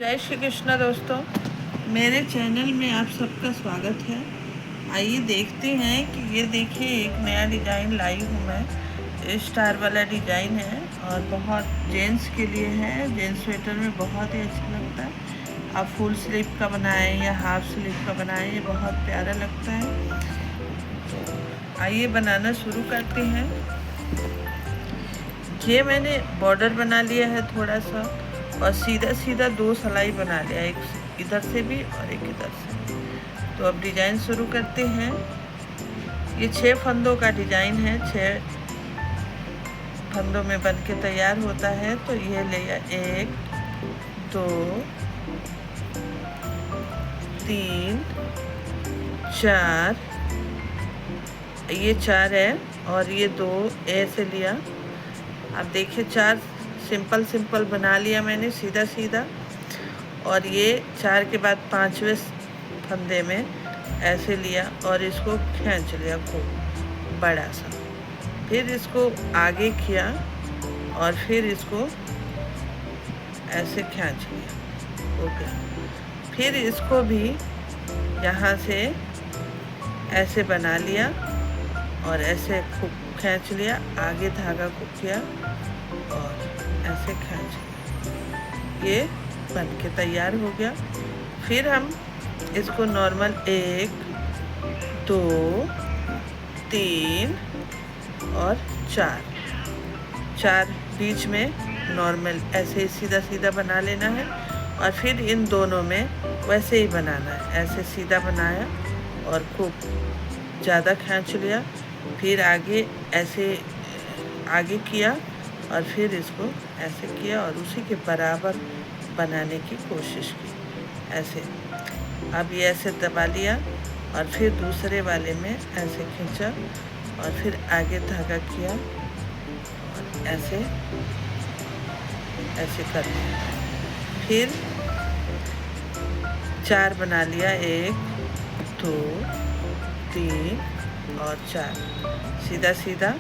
जय श्री कृष्ण दोस्तों, मेरे चैनल में आप सबका स्वागत है। आइए देखते हैं कि ये देखिए एक नया डिज़ाइन लाई हूँ मैं। स्टार वाला डिज़ाइन है और बहुत जेंट्स के लिए है। जेंट्स स्वेटर में बहुत ही अच्छा लगता है। आप फुल स्लीव का बनाएं या हाफ स्लीव का बनाएं, ये बहुत प्यारा लगता है। तो आइए बनाना शुरू करते हैं। ये मैंने बॉर्डर बना लिया है थोड़ा सा और सीधा सीधा 2 सिलाई बना लिया, एक इधर से भी और एक इधर से। तो अब डिज़ाइन शुरू करते हैं। ये 6 फंदों का डिज़ाइन है, 6 फंदों में बन के तैयार होता है। तो ये लिया 1 2 3 4, ये 4 है और ये 2 ऐसे लिया। अब देखिए 4 सिंपल बना लिया मैंने सीधा सीधा, और ये 4 के बाद 5वें फंदे में ऐसे लिया और इसको खींच लिया खूब बड़ा सा। फिर इसको आगे किया और फिर इसको ऐसे खींच लिया, हो गया। फिर इसको भी यहाँ से ऐसे बना लिया और ऐसे खूब खींच लिया, आगे धागा को किया और ऐसे खींच लिया। ये बन के तैयार हो गया। फिर हम इसको नॉर्मल 1 2 3 और 4 बीच में नॉर्मल ऐसे सीधा सीधा बना लेना है। और फिर इन दोनों में वैसे ही बनाना है, ऐसे सीधा बनाया और खूब ज़्यादा खींच लिया। फिर आगे ऐसे आगे किया और फिर इसको ऐसे किया और उसी के बराबर बनाने की कोशिश की ऐसे। अब ये ऐसे दबा लिया और फिर दूसरे वाले में ऐसे खींचा और फिर आगे धागा किया और ऐसे कर लिया। फिर 4 बना लिया, 1 2 3 और 4 सीधा सीधा।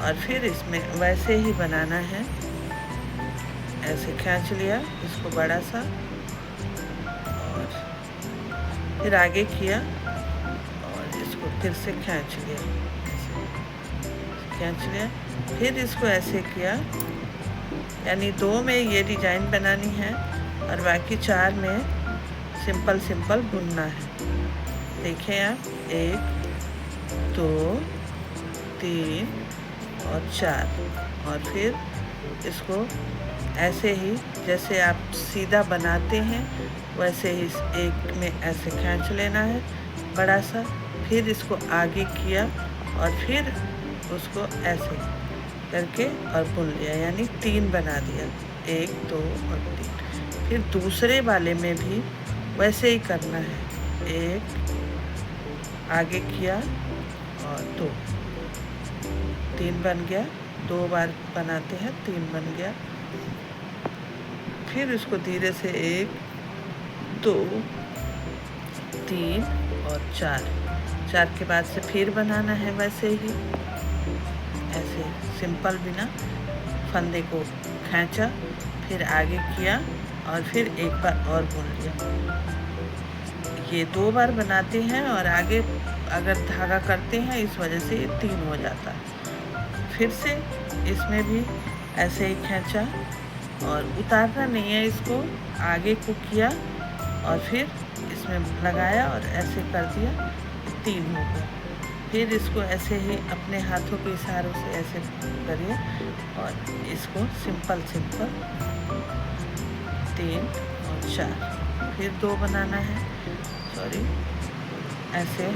और फिर इसमें वैसे ही बनाना है, ऐसे खींच लिया इसको बड़ा सा और फिर आगे किया और इसको फिर से खींच लिया, फिर इसको ऐसे किया। यानी 2 में ये डिज़ाइन बनानी है और बाकी 4 में सिंपल बुनना है। देखें आप, 1 2 3 और 4, और फिर इसको ऐसे ही जैसे आप सीधा बनाते हैं वैसे ही एक में ऐसे खींच लेना है बड़ा सा। फिर इसको आगे किया और फिर उसको ऐसे करके और बुन लिया, यानी 3 बना दिया, 1 2 और 3। फिर दूसरे वाले में भी वैसे ही करना है, 1 आगे किया और 2, 3 बन गया। 2 बार बनाते हैं, 3 बन गया। फिर इसको धीरे से 1 2 3 और 4 के बाद से फिर बनाना है वैसे ही, ऐसे सिंपल बिना फंदे को खींचा, फिर आगे किया और फिर एक बार और बुन लिया। ये 2 बार बनाते हैं और आगे अगर धागा करते हैं इस वजह से ये 3 हो जाता है। फिर से इसमें भी ऐसे ही खींचा और उतारना नहीं है, इसको आगे को किया और फिर इसमें लगाया और ऐसे कर दिया, 3 हो गया। फिर इसको ऐसे ही अपने हाथों के इशारों से ऐसे करिए और इसको सिंपल 3 और 4। फिर 2 बनाना है, सॉरी, ऐसे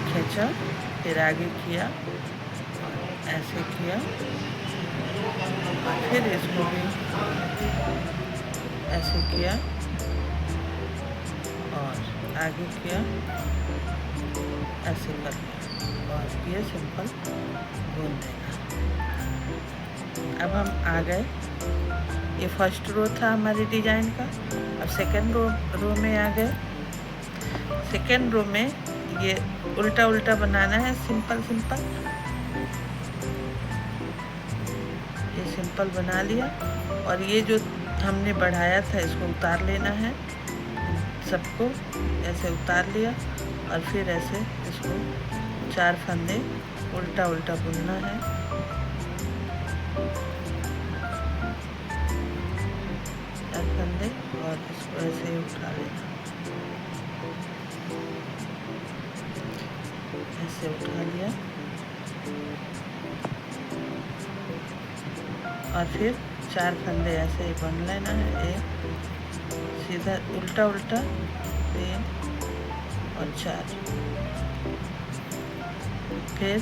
खींचा, फिर आगे किया और ऐसे किया, फिर इसको भी ऐसे किया और आगे किया, ऐसे कर लिया और ये सिंपल बुन देना। अब हम आ गए, ये फर्स्ट रो था हमारे डिज़ाइन का। अब सेकंड रो में आ गए। सेकंड रो में ये उल्टा बनाना है, सिंपल सिंपल बना लिया। और ये जो हमने बढ़ाया था इसको उतार लेना है, सबको ऐसे उतार लिया और फिर ऐसे इसको 4 फंदे उल्टा उल्टा बुनना है। फंदे और इसको ऐसे ही उठा लेना, ऐसे उठा लिया और फिर 4 फंदे ऐसे ही बुन लेना है। एक सीधा उल्टा उल्टा 3 और 4। फिर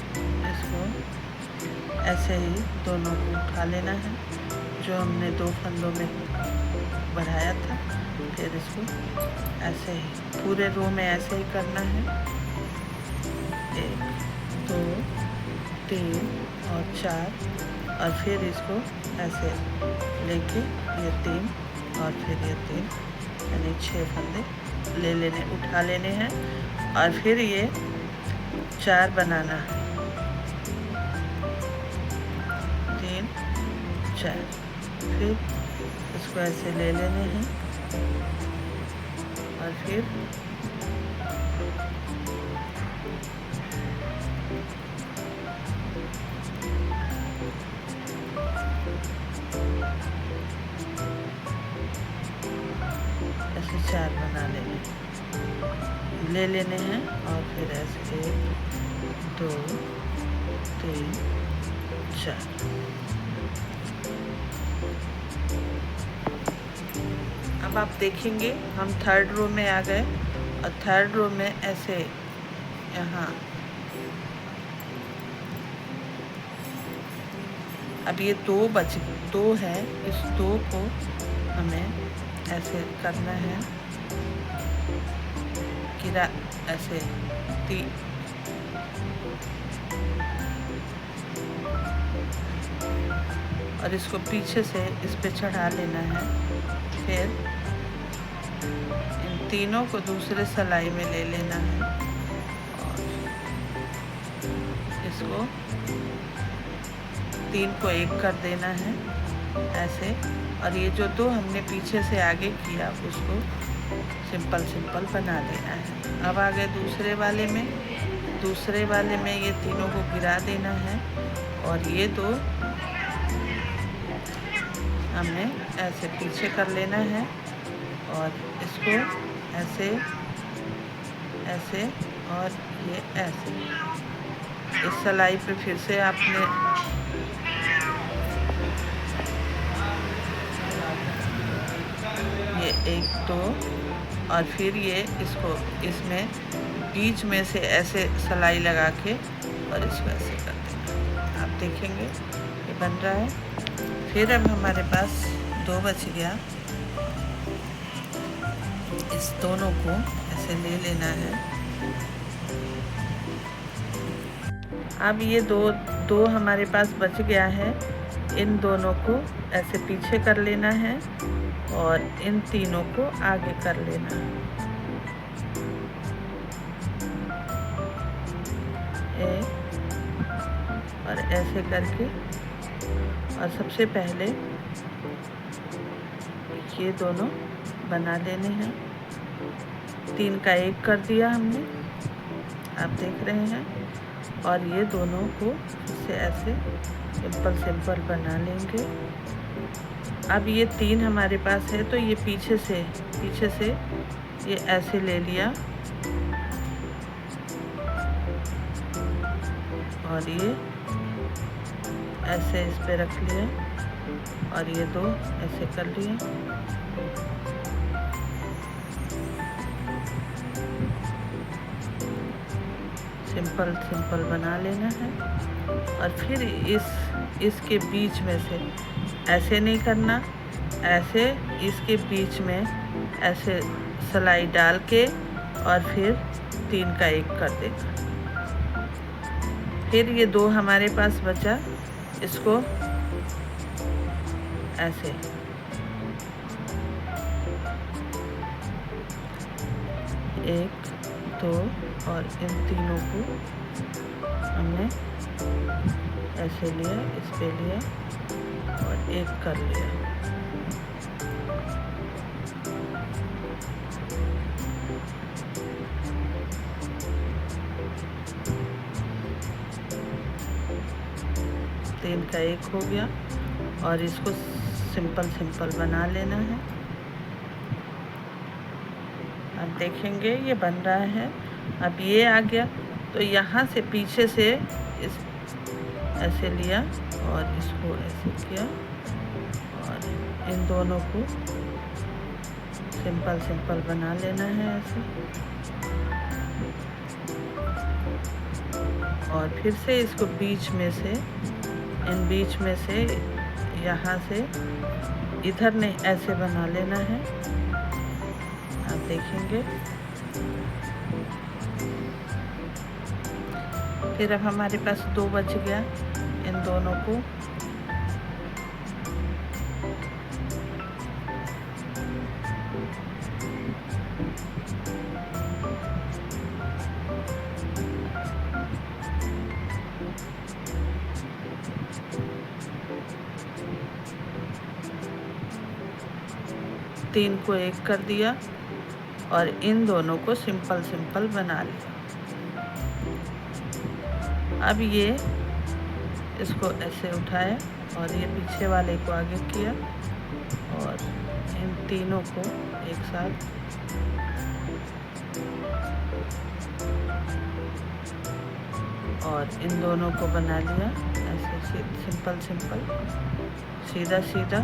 इसको ऐसे ही दोनों को उठा लेना है जो हमने 2 फंदों में बढ़ाया था। फिर इसको ऐसे ही पूरे रो में ऐसे ही करना है। 1 2 3 और 4 और फिर इसको ऐसे लेके ये 3 और फिर ये 3 यानी 6 फंदे ले लेने, उठा लेने हैं और फिर ये 4 बनाना है। 3 4 फिर इसको ऐसे ले लेने हैं और फिर ऐसे 4 बना ले लेने हैं और फिर ऐसे 1 2 3 4। अब आप देखेंगे हम 3rd रो में आ गए और 3rd रो में ऐसे यहाँ अब ये 2 है, इस 2 को हमें ऐसे करना है, गिरा ऐसे 3 और इसको पीछे से इस पे चढ़ा लेना है। फिर इन तीनों को दूसरे सिलाई में ले लेना है और इसको 3 को 1 कर देना है ऐसे। और ये जो 2 हमने पीछे से आगे किया उसको सिंपल बना देना है। अब आ गए दूसरे वाले में ये तीनों को गिरा देना है और ये 2 हमने ऐसे पीछे कर लेना है और इसको ऐसे और ये ऐसे। इस सिलाई पे फिर से आपने ये 1 2 और फिर ये इसको इसमें बीच में से ऐसे सिलाई लगा के और इसको ऐसे कर देना। आप देखेंगे ये बन रहा है। फिर अब हमारे पास 2 बच गया, इस दोनों को ऐसे ले लेना है। अब ये दो हमारे पास बच गया है, इन दोनों को ऐसे पीछे कर लेना है और इन तीनों को आगे कर लेना है। और ऐसे करके और सबसे पहले ये दोनों बना लेने हैं। 3 का 1 कर दिया हमने, आप देख रहे हैं। और ये दोनों को इससे ऐसे सिंपल बना लेंगे। अब ये 3 हमारे पास है तो ये पीछे से ये ऐसे ले लिया और ये ऐसे इस पे रख लिया और ये 2 ऐसे कर लिए। सिंपल बना लेना है और फिर इसके बीच में से ऐसे नहीं करना, ऐसे इसके बीच में ऐसे सिलाई डाल के और फिर 3 का 1 कर देना। फिर ये 2 हमारे पास बचा, इसको ऐसे 1 2 और इन तीनों को हमने ऐसे लिया, इस पे लिया और एक कर लिया। तीन का एक हो गया और इसको सिंपल सिंपल बना लेना है। अब देखेंगे ये बन रहा है। अब ये आ गया तो यहाँ से पीछे से इस ऐसे लिया और इसको ऐसे किया और इन दोनों को सिंपल सिंपल बना लेना है ऐसे। और फिर से इसको बीच में से, इन बीच में से यहाँ से इधर नहीं ऐसे बना लेना है। आप देखेंगे। फिर अब हमारे पास 2 बच गया। इन दोनों को तीन को एक कर दिया और इन दोनों को सिंपल सिंपल बना लिया। अब ये इसको ऐसे उठाया और ये पीछे वाले को आगे किया और इन तीनों को एक साथ और इन दोनों को बना लिया ऐसे सिंपल सिंपल, सीधा सीधा।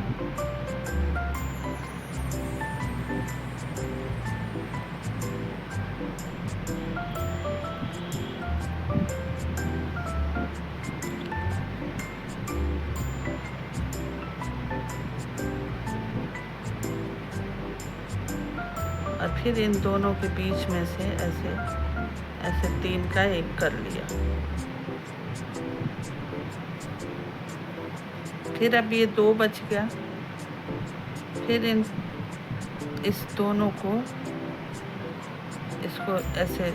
और फिर इन दोनों के बीच में से ऐसे ऐसे तीन का एक कर लिया। फिर अब ये 2 बच गया। फिर इस दोनों को, इसको ऐसे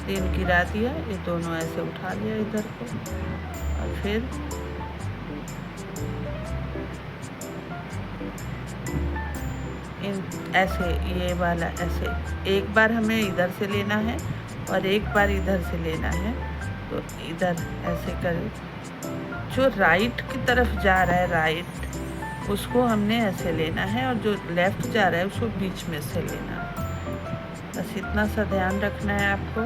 3 गिरा दिया, ये दोनों ऐसे उठा लिया इधर को और फिर ऐसे ये वाला ऐसे एक बार हमें इधर से लेना है और एक बार इधर से लेना है। तो इधर ऐसे कर, जो राइट की तरफ जा रहा है राइट, उसको हमने ऐसे लेना है और जो लेफ़्ट जा रहा है उसको बीच में से लेना है। बस इतना सा ध्यान रखना है आपको।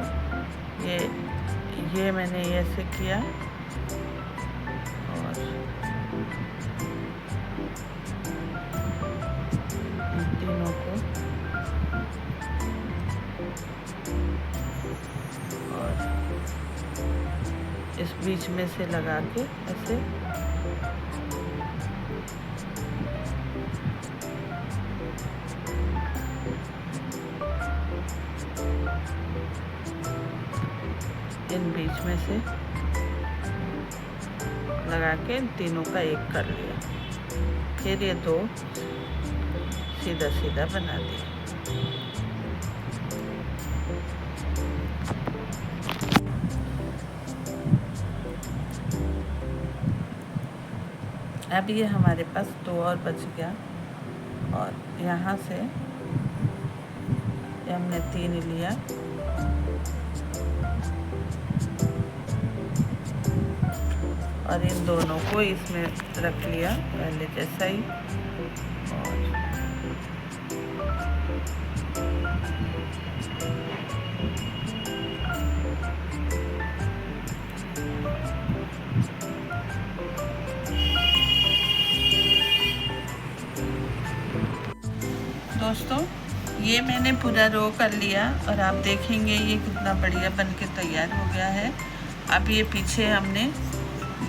ये मैंने ऐसे किया और तीनों को और इस बीच में से लगा के ऐसे इन बीच में से लगा के इन तीनों का एक कर लिया। फिर ये 2 सीधा सीधा बना दिया। अब ये हमारे पास 2 और बच गया और यहाँ से ये हमने 3 लिया और इन दोनों को इसमें रख लिया पहले जैसा ही। और दोस्तों ये मैंने पूरा रो कर लिया और आप देखेंगे ये कितना बढ़िया बन के तैयार हो गया है। अब ये पीछे हमने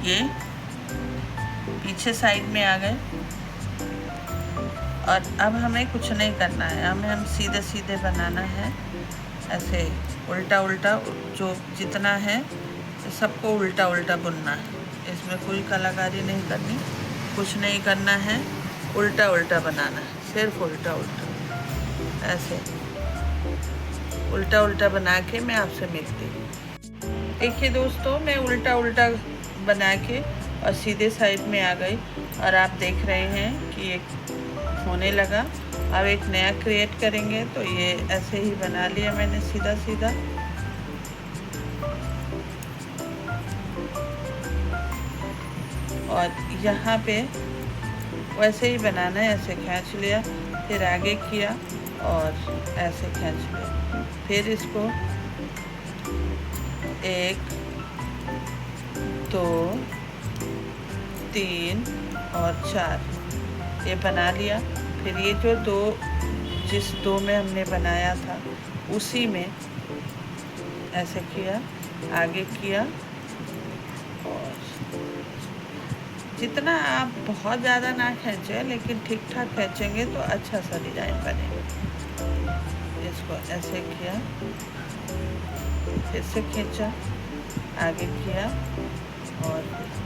ये पीछे साइड में आ गए और अब हमें कुछ नहीं करना है, हम सीधे सीधे बनाना है ऐसे उल्टा उल्टा, जो जितना है सबको उल्टा उल्टा बुनना है। इसमें कोई कलाकारी नहीं करनी, कुछ नहीं करना है, उल्टा उल्टा बनाना है, सिर्फ उल्टा उल्टा ऐसे उल्टा उल्टा बना के मैं आपसे मिलती हूँ। देखिए दोस्तों मैं उल्टा उल्टा बना के और सीधे साइड में आ गई। और आप देख रहे हैं कि ये होने लगा। अब एक नया क्रिएट करेंगे, तो ये ऐसे ही बना लिया मैंने सीधा सीधा। और यहाँ पे वैसे ही बनाना है, ऐसे खींच लिया, फिर आगे किया और ऐसे खींच लिया। फिर इसको 1 2 3 और 4 ये बना लिया। फिर ये जो जिस 2 में हमने बनाया था उसी में ऐसे किया, आगे किया। और जितना आप बहुत ज़्यादा ना खींचें, लेकिन ठीक ठाक खींचेंगे तो अच्छा सा डिज़ाइन बनेगा। इसको ऐसे किया, फिर से खींचा, आगे किया और ऐसे।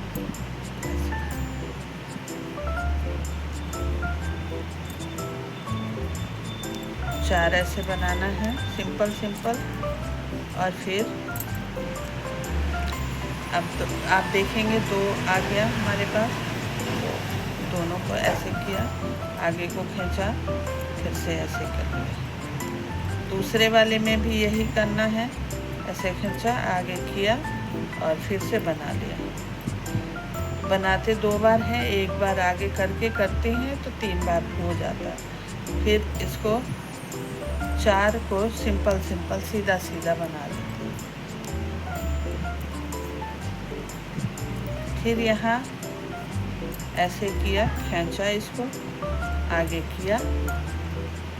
4 ऐसे बनाना है, सिंपल सिंपल। और फिर अब तो आप देखेंगे 2 आ गया हमारे पास, तो दोनों को ऐसे किया, आगे को खींचा, फिर से ऐसे कर लिया। दूसरे वाले में भी यही करना है, ऐसे खींचा, आगे किया और फिर से बना लिया। बनाते 2 बार हैं, 1 बार आगे करके करते हैं तो 3 बार हो जाता है। फिर इसको 4 को सिंपल सिंपल सीधा सीधा बना लेते हैं। फिर यहाँ ऐसे किया, खींचा इसको, आगे किया,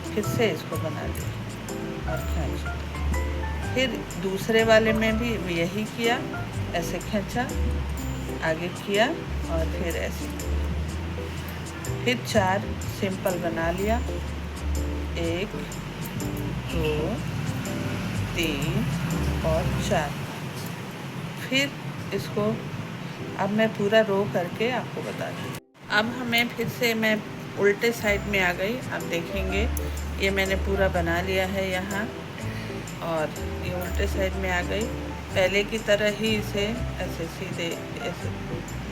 फिर से इसको बना लिया और खींचा। फिर दूसरे वाले में भी यही किया, ऐसे खींचा, आगे किया और फिर ऐसे। फिर 4 सिंपल बना लिया, 1 2 3 और 4। फिर इसको अब मैं पूरा रो करके आपको बता दूँ। अब हमें फिर से मैं उल्टे साइड में आ गई। आप देखेंगे ये मैंने पूरा बना लिया है यहाँ, और ये उल्टे साइड में आ गई। पहले की तरह ही इसे ऐसे सीधे ऐसे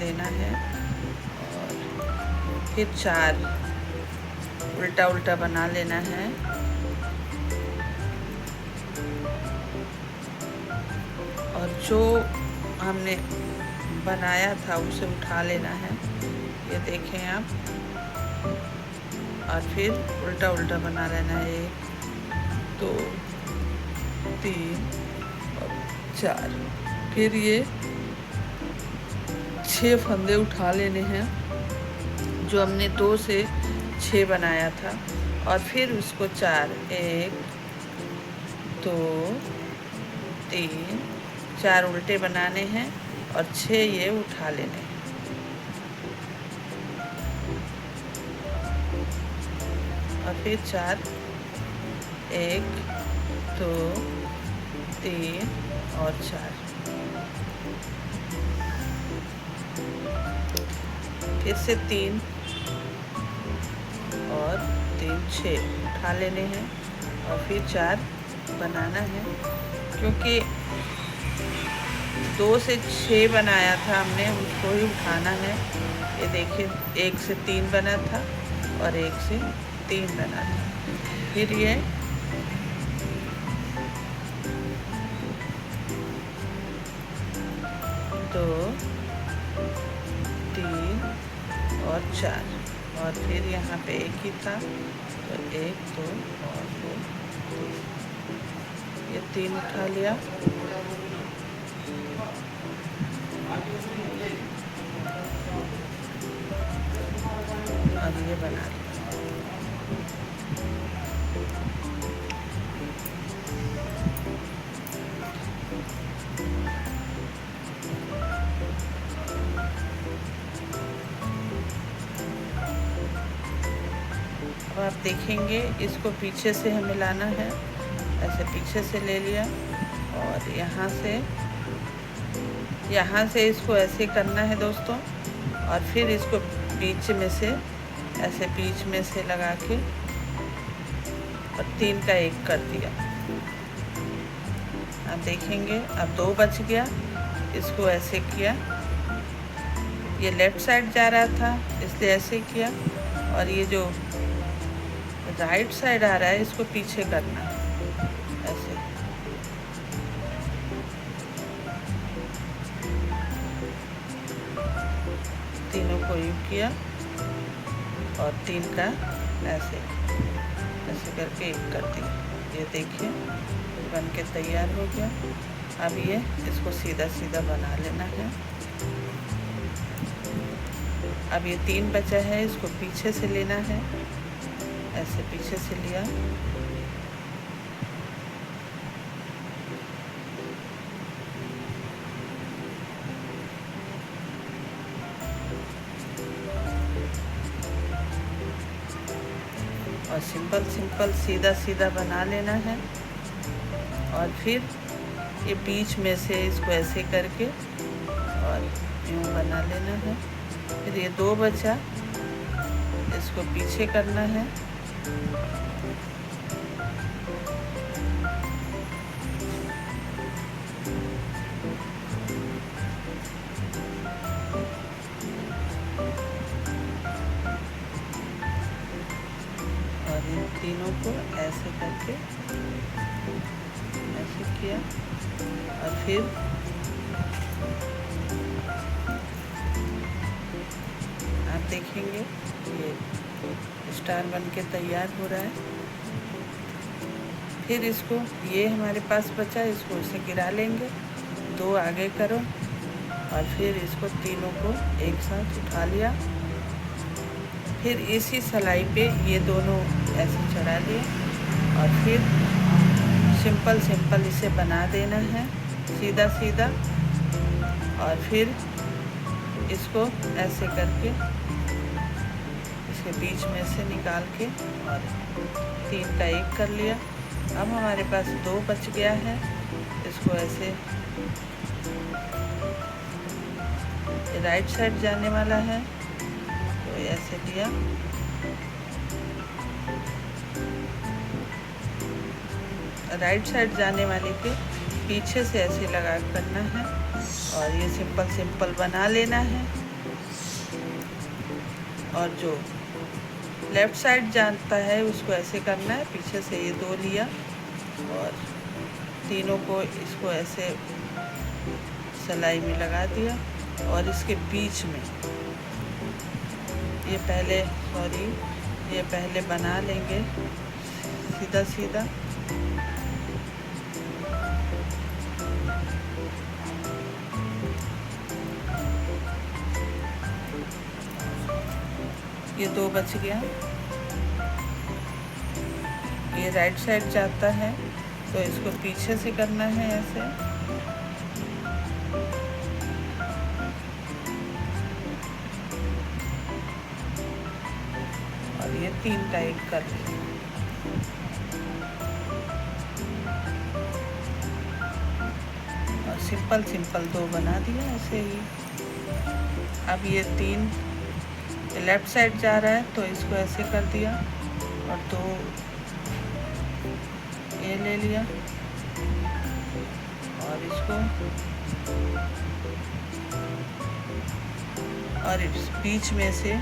लेना है। और फिर 4 उल्टा उल्टा बना लेना है। और जो हमने बनाया था उसे उठा लेना है, ये देखें आप। और फिर उल्टा उल्टा बना लेना है, 1 2 3 और 4। फिर ये 6 फंदे उठा लेने हैं जो हमने 2 से 6 बनाया था। और फिर उसको 4 1 2 3 4 उल्टे बनाने हैं और 6 ये उठा लेने हैं। और फिर 4 1 2 3 और 4। फिर से 3 और 3 6 उठा लेने हैं और फिर 4 बनाना है। क्योंकि 2 से 6 बनाया था हमने, उसको ही उठाना है। ये देखिए 1 से 3 बना था और 1 से 3 बना था। फिर ये 2 3 और 4। और फिर यहाँ पे 1 ही था, तो 1 2 और 2 3, ये 3 उठा लिया। और ये बना लिया। अब आप देखेंगे इसको पीछे से हमें लाना है, ऐसे पीछे से ले लिया और यहाँ से इसको ऐसे करना है दोस्तों। और फिर इसको बीच में से ऐसे बीच में से लगा के और 3 का 1 कर दिया। आप देखेंगे अब 2 बच गया, इसको ऐसे किया ये लेफ़्ट साइड जा रहा था इसलिए ऐसे किया, और ये जो राइट साइड आ रहा है इसको पीछे करना है ऐसे। तीनों को यूँ किया और 3 का ऐसे ऐसे करके एक कर दिया। ये देखिए बन के तैयार हो गया। अब ये इसको सीधा सीधा बना लेना है। अब ये 3 बचा है, इसको पीछे से लेना है, ऐसे पीछे से लिया, और सिंपल सिंपल सीधा सीधा बना लेना है। और फिर ये बीच में से इसको ऐसे करके और यूँ बना लेना है। फिर ये 2 बचा, इसको पीछे करना है, और इन तीनों को ऐसे करके ऐसे किया। और फिर आप देखेंगे ये स्टार बन के तैयार हो रहा है। फिर इसको ये हमारे पास बचा, इसको इसे गिरा लेंगे, 2 आगे करो, और फिर इसको तीनों को एक साथ उठा लिया। फिर इसी सिलाई पे ये दोनों ऐसे चढ़ा लिए, और फिर सिंपल सिंपल इसे बना देना है सीधा सीधा। और फिर इसको ऐसे करके इसके बीच में से निकाल के और 3 का एक कर लिया। अब हमारे पास 2 बच गया है, इसको ऐसे राइट साइड जाने वाला है तो ऐसे लिया, राइट साइड जाने वाले के पीछे से ऐसे लगा करना है, और ये सिंपल सिंपल बना लेना है। और जो लेफ़्ट साइड जाता है उसको ऐसे करना है, पीछे से ये 2 लिया और तीनों को इसको ऐसे सिलाई में लगा दिया। और इसके बीच में ये पहले बना लेंगे सीधा सीधा, ये 2 बच गया। ये राइट साइड जाता है तो इसको पीछे से करना है ऐसे, और ये 3 का एक कर लिया। और सिंपल सिंपल 2 बना दिया ऐसे ही। अब ये 3 लेफ़्ट साइड जा रहा है तो इसको ऐसे कर दिया, और 2 ये ले लिया, और इसको और इस बीच में से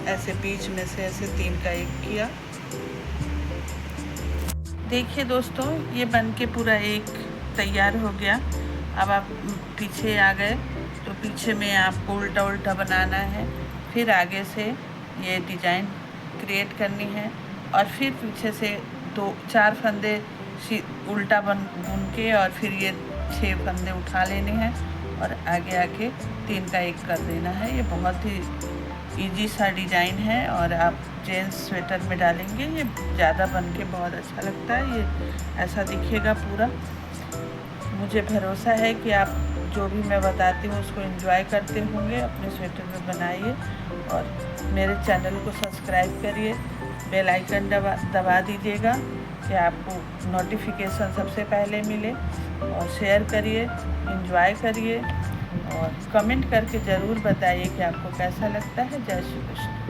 ऐसे 3 का एक किया। देखिए दोस्तों, ये बन के पूरा एक तैयार हो गया। अब आप पीछे आ गए तो पीछे में आपको उल्टा उल्टा बनाना है, फिर आगे से ये डिज़ाइन क्रिएट करनी है, और फिर पीछे से 4 फंदे उल्टा बुन के, और फिर ये 6 फंदे उठा लेने हैं, और आगे आके 3 का एक कर देना है। ये बहुत ही इजी सा डिज़ाइन है, और आप जेंट्स स्वेटर में डालेंगे ये ज़्यादा बन के बहुत अच्छा लगता है। ये ऐसा दिखेगा पूरा। मुझे भरोसा है कि आप जो भी मैं बताती हूँ उसको एंजॉय करते होंगे, अपने स्वेटर में बनाइए, और मेरे चैनल को सब्सक्राइब करिए, बेल आइकन दबा दीजिएगा कि आपको नोटिफिकेशन सबसे पहले मिले, और शेयर करिए, एंजॉय करिए, और कमेंट करके ज़रूर बताइए कि आपको कैसा लगता है। जय श्री कृष्ण।